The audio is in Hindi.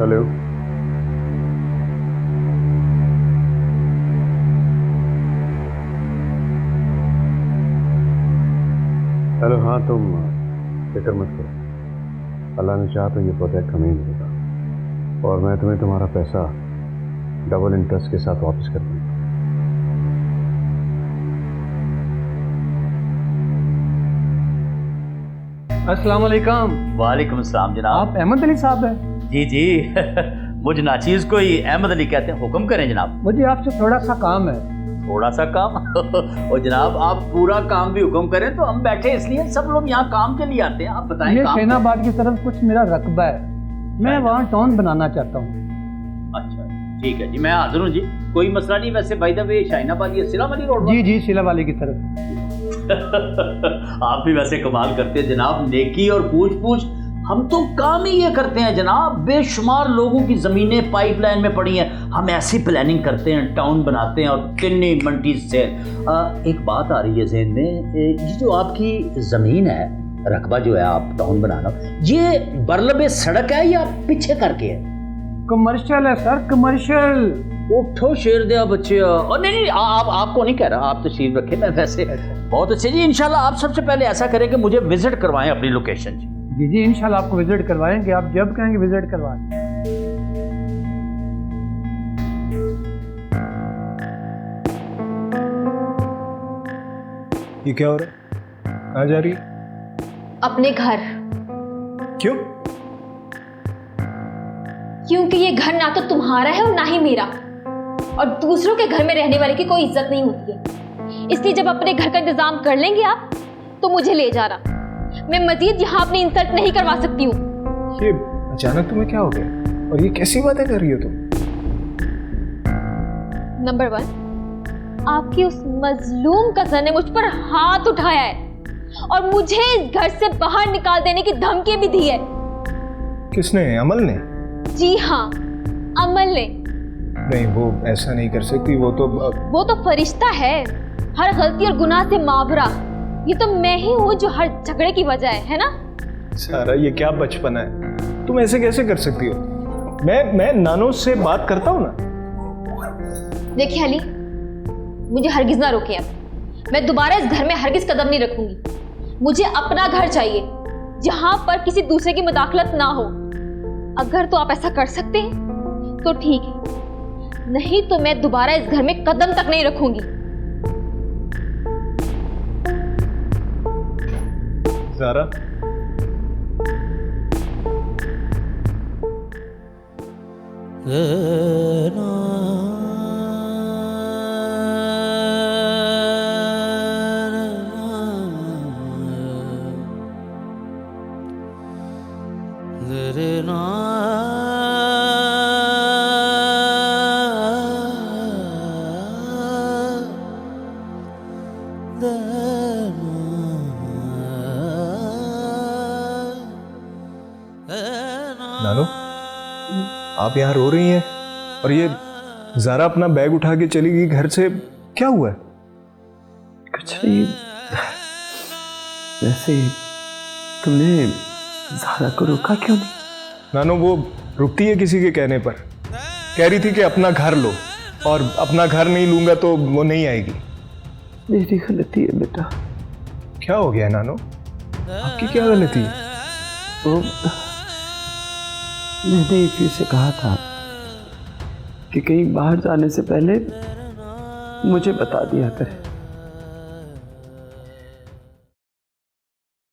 हेलो। हेलो, हाँ तुम फिक्र मत करो, अल्लाह ने चाहा तो ये प्रोजेक्ट हमें मिलेगा और मैं तुम्हें तुम्हारा पैसा डबल इंटरेस्ट के साथ वापस कर दूंगा। अस्सलाम वालेकुम। वालेकुम अस्सलाम जनाब। आप अहमद अली साहब हैं? जी जी मुझ नाचीज को ही अहमद अली कहते हैं। हुक्म करें जनाब। मुझे आपसे थोड़ा सा काम है। थोड़ा सा काम और जनाब आप पूरा काम भी हुक्म करें तो हम बैठे, इसलिए सब लोग यहाँ काम के लिए आते हैं। आप बताएं। ये काम शहनाबाद की तरफ कुछ मेरा रकबा है, मैं वहाँ टाउन बनाना चाहता हूँ। अच्छा ठीक है जी, मैं हाजिर हूँ जी, कोई मसला नहीं। वैसे बाय द वे शाहीनाबाद ये सिला वाली रोड। जी जी, सिला वाले की तरफ। आप भी वैसे कमाल करते हैं जनाब, नेकी और पूछ पूछ। हम तो काम ही ये करते हैं जनाब, बेशुमार लोगों की ज़मीनें पाइपलाइन में पड़ी हैं, हम ऐसी प्लानिंग करते हैं, टाउन बनाते हैं और किन्नी मंटी से। एक बात आ रही है जहन में, ये जो आपकी ज़मीन है, रकबा जो है आप टाउन बनाना, ये बरलबे सड़क है या पीछे करके है? कमर्शियल है सर, कमर्शियल। उठो शेर दिया बच्चे। और नहीं आपको नहीं कह रहा, आप तशरीफ रखें। मैं वैसे बहुत अच्छे जी, इंशाल्लाह आप सबसे पहले ऐसा करें कि मुझे विजिट करवाएं अपनी लोकेशन। जी जी, इंशाल्लाह आपको विजिट करवाएंगे, आप जब कहेंगे विजिट करवाएं। ये क्या हो रहा है? कहाँ जा रही है? अपने घर। क्यों? क्योंकि ये घर ना तो तुम्हारा है और ना ही मेरा, और दूसरों के घर में रहने वाले की कोई इज्जत नहीं होती है। इसलिए जब अपने घर का इंतजाम कर लेंगे आप तो मुझे ले जाना, मैं मजीद यहाँ अपनी इंसल्ट नहीं करवा सकती हूँ। ये अचानक तुम्हें क्या हो गया और ये कैसी बातें कर रही हो तुम? नंबर 1, आपकी उस मजलूम कज़न ने मुझ पर हाथ उठाया है और मुझे इस घर से बाहर निकाल देने की धमकी भी दी है। किसने? अमल ने? जी हाँ, अमल ने। नहीं, वो ऐसा नहीं कर सकती, वो तो फरिश्ता है, हर गलती और गुनाह से मावरा। ये तो मैं ही हूँ जो हर झगड़े की वजह है ना? सारा ये क्या बचपना है, तुम ऐसे कैसे कर सकती हो? मैं नानो से बात करता हूँ ना। देखिए अली, मुझे हरगिज ना रोके अब, मैं दोबारा इस घर में हरगिज कदम नहीं रखूंगी। मुझे अपना घर चाहिए जहां पर किसी दूसरे की मुदाखलत ना हो। अगर तो आप ऐसा कर सकते हैं तो ठीक है, नहीं तो मैं दोबारा इस घर में कदम तक नहीं रखूंगी। ज़ारा, नानो, आप यहाँ रो रही हैं और ये ज़ारा अपना बैग उठा के चली गई घर से, क्या हुआ है? कुछ नहीं, वैसे तुमने ज़ारा को रोका क्यों नहीं? नानो, वो रुकती है किसी के कहने पर, कह रही थी कि अपना घर लो और अपना घर नहीं लूंगा तो वो नहीं आएगी। मेरी गलती है बेटा। क्या हो गया नानो, आपकी क्या गलती है? तो मैंने इफ़ी से कहा था कि कहीं बाहर जाने से पहले मुझे बता दिया करे।